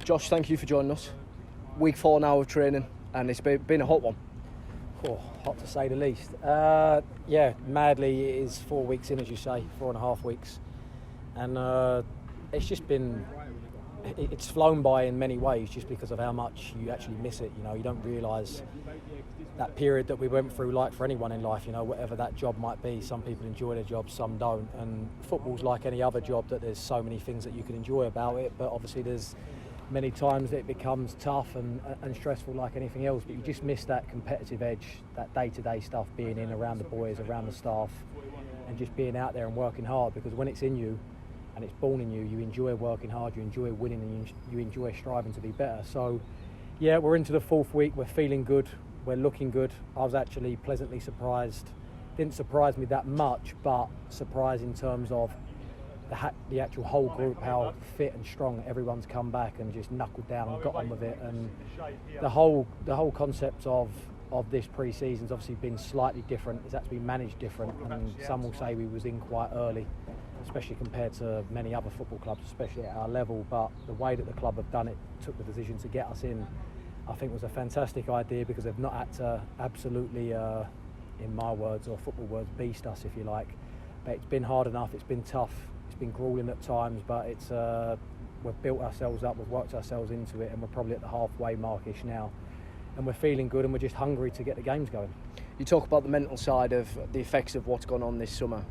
Josh, thank you for joining us. Week 4 now of training, and it's been a hot one. Oh, hot to say the least. Madly it is 4 weeks in, as you say, 4.5 weeks. And it's just been, it's flown by in many ways just because of how much you actually miss it. You know, you don't realise that period that we went through, like for anyone in life, you know, whatever that job might be. Some people enjoy their job, some don't. And football's like any other job, that there's so many things that you can enjoy about it, but obviously there's many times it becomes tough and stressful like anything else. But you just miss that competitive edge, that day-to-day stuff, being in around the boys, around the staff, and just being out there and working hard, because when it's in you and it's born in you, you enjoy working hard, you enjoy winning, and you enjoy striving to be better. So yeah, we're into the 4th week, we're feeling good, we're looking good. I was actually pleasantly surprised. Didn't surprise me that much, but surprised in terms of the actual whole group, how fit and strong everyone's come back and just knuckled down and got on with it. And the whole concept of this pre-season's obviously been slightly different. It's had to be managed different, and some will say we was in quite early, especially compared to many other football clubs, especially at our level. But the way that the club have done it, took the decision to get us in, I think was a fantastic idea, because they've not had to absolutely, in my words or football words, beast us, if you like. But it's been hard enough, it's been tough, it's been gruelling at times, but it's we've built ourselves up, we've worked ourselves into it, and we're probably at the halfway markish now. And we're feeling good, and we're just hungry to get the games going. You talk about the mental side of the effects of what's gone on this summer.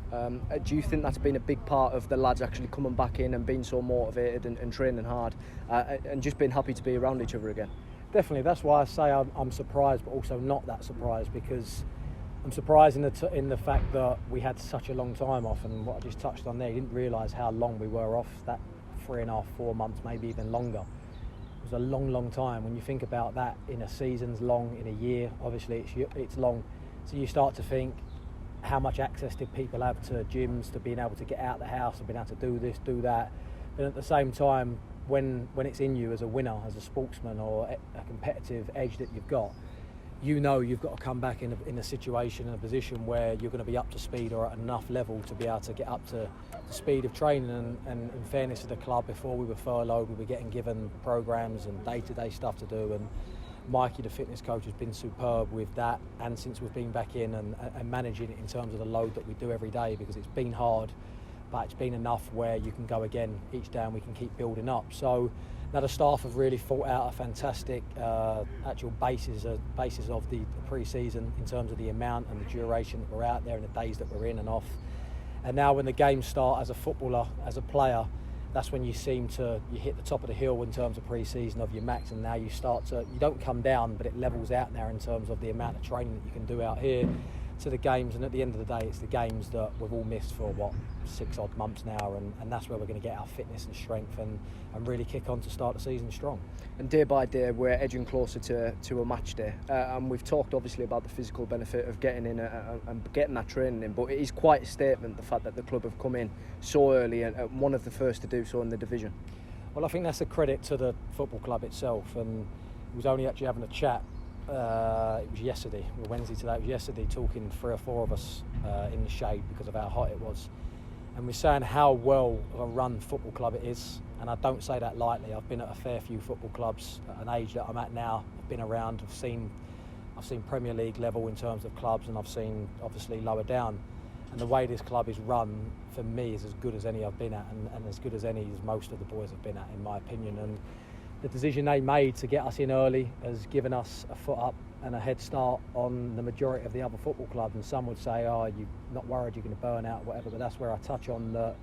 Do you think that's been a big part of the lads actually coming back in and being so motivated and training hard and just being happy to be around each other again? Definitely, that's why I say I'm surprised, but also not that surprised, because I'm surprised in the fact that we had such a long time off, and what I just touched on there, you didn't realise how long we were off, that 3.5, 4 months, maybe even longer. It was a long time. When you think about that, in a season's long, in a year, obviously it's long. So you start to think, how much access did people have to gyms, to being able to get out of the house, to being able to do this, do that. But at the same time, when it's in you as a winner, as a sportsman, or a competitive edge that you've got, you know you've got to come back in a situation, in a position where you're going to be up to speed or at enough level to be able to get up to the speed of training. And in fairness to the club, before we were furloughed, we were getting given programmes and day-to-day stuff to do, and Mikey, the fitness coach, has been superb with that, and since we've been back in and managing it in terms of the load that we do every day, because it's been hard, but it's been enough where you can go again each day and we can keep building up. So now the staff have really thought out a fantastic actual basis of the pre-season, in terms of the amount and the duration that we're out there and the days that we're in and off. And now when the games start, as a footballer, as a player, that's when you hit the top of the hill in terms of pre-season of your max, and now you don't come down, but it levels out now in terms of the amount of training that you can do out here to the games. And at the end of the day, it's the games that we've all missed for 6 odd months now, and that's where we're going to get our fitness and strength and really kick on to start the season strong. And day by day we're edging closer to a match day, and we've talked obviously about the physical benefit of getting in and getting that training in, but it is quite a statement, the fact that the club have come in so early and one of the first to do so in the division. Well, I think that's a credit to the football club itself, and it was only actually having a chat, it was yesterday, or Wednesday today, it was yesterday, talking 3 or 4 of us in the shade because of how hot it was, and we're saying how well of a run football club it is. And I don't say that lightly. I've been at a fair few football clubs at an age that I'm at now. I've been around, I've seen Premier League level in terms of clubs, and I've seen obviously lower down, and the way this club is run, for me, is as good as any I've been at, and as good as any as most of the boys have been at, in my opinion. And the decision they made to get us in early has given us a foot up and a head start on the majority of the other football clubs. And some would say, oh, you're not worried you're going to burn out, whatever, but that's where I touch on the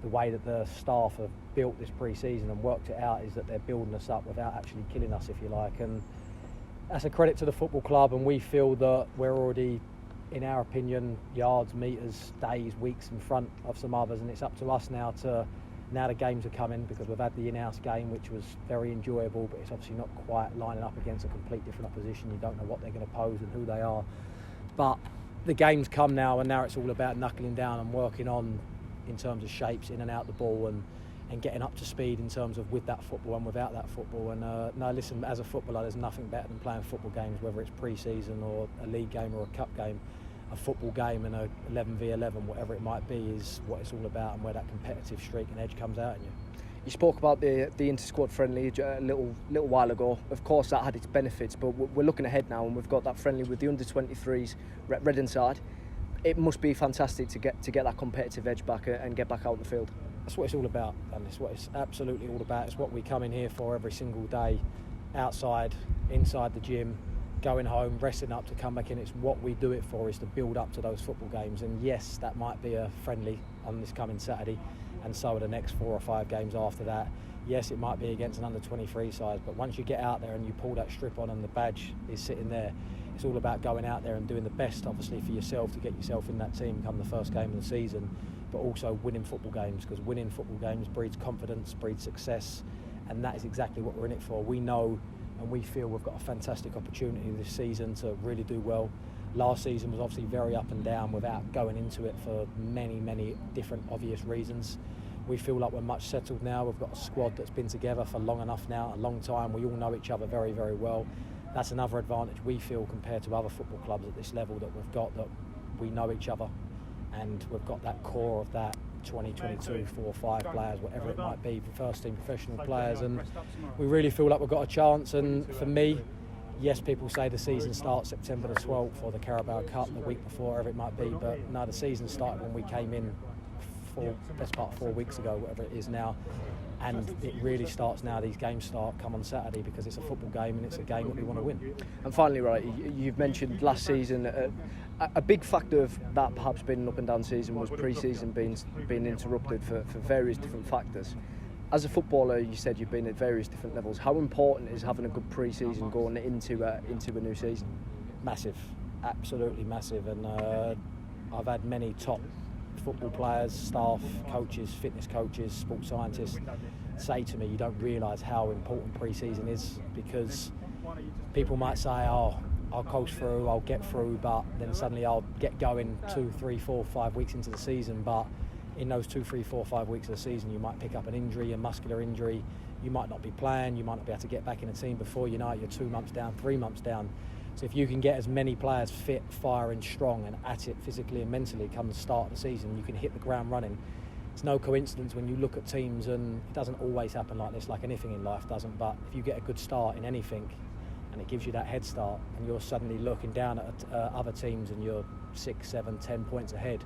way that the staff have built this pre-season and worked it out, is that they're building us up without actually killing us, if you like. And that's a credit to the football club, and we feel that we're already, in our opinion, yards, metres, days, weeks in front of some others, and it's up to us now the games are coming, because we've had the in-house game, which was very enjoyable, but it's obviously not quite lining up against a complete different opposition. You don't know what they're going to pose and who they are, but the games come now, and now it's all about knuckling down and working on, in terms of shapes, in and out the ball, and getting up to speed in terms of with that football and without that football. And no, listen, as a footballer, there's nothing better than playing football games, whether it's pre-season or a league game or a cup game. A football game and a 11v11, whatever it might be, is what it's all about, and where that competitive streak and edge comes out in you. You spoke about the inter-squad friendly a little while ago. Of course, that had its benefits, but we're looking ahead now, and we've got that friendly with the under-23s, Reading side. It must be fantastic to get that competitive edge back and get back out in the field. That's what it's all about, and it's what it's absolutely all about. It's what we come in here for every single day, outside, inside the gym, going home, resting up to come back in. It's what we do it for, is to build up to those football games. And yes, that might be a friendly on this coming Saturday, and so are the next 4 or 5 games after that. Yes, it might be against an under-23 side, but once you get out there and you pull that strip on and the badge is sitting there, it's all about going out there and doing the best, obviously, for yourself to get yourself in that team come the first game of the season, but also winning football games, because winning football games breeds confidence, breeds success, and that is exactly what we're in it for. We know and we feel we've got a fantastic opportunity this season to really do well. Last season was obviously very up and down without going into it for many different obvious reasons. We feel like we're much settled now. We've got a squad that's been together for long enough now, a long time. We all know each other very well. That's another advantage we feel compared to other football clubs at this level, that we've got, that we know each other, and we've got that core of that 20, 22, 4 or 5 players, whatever it might be, first team professional players, and we really feel like we've got a chance. And for me, yes, people say the season starts September the 12th or the Carabao Cup the week before, whatever it might be, but no, the season started when we came in best part 4 weeks ago, whatever it is now, and it really starts now. These games come on Saturday because it's a football game and it's a game that we want to win. And finally, Wright, you've mentioned last season a big factor of that perhaps being an up and down season was pre-season being interrupted for various different factors. As a footballer, you said you've been at various different levels. How important is having a good pre-season going into a new season? Massive, absolutely massive. And I've had many top football players, staff, coaches, fitness coaches, sports scientists say to me, you don't realise how important pre-season is, because people might say, oh, I'll coast through, I'll get through, but then suddenly I'll get going 2, 3, 4, 5 weeks into the season. But in those 2, 3, 4, 5 weeks of the season, you might pick up an injury, a muscular injury. You might not be playing, you might not be able to get back in a team before you know it, you're 2 months down, 3 months down. So if you can get as many players fit, firing, strong and at it physically and mentally come the start of the season, you can hit the ground running. It's no coincidence when you look at teams, and it doesn't always happen like this, like anything in life doesn't, but if you get a good start in anything and it gives you that head start, and you're suddenly looking down at other teams and you're 6, 7, 10 points ahead,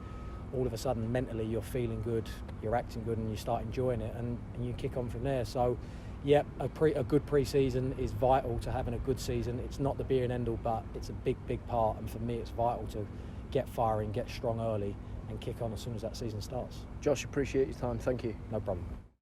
all of a sudden mentally you're feeling good, you're acting good, and you start enjoying it, and you kick on from there. So yeah, a good pre-season is vital to having a good season. It's not the be and end all, but it's a big part, and for me it's vital to get firing, get strong early and kick on as soon as that season starts. Josh, appreciate your time, thank you. No problem.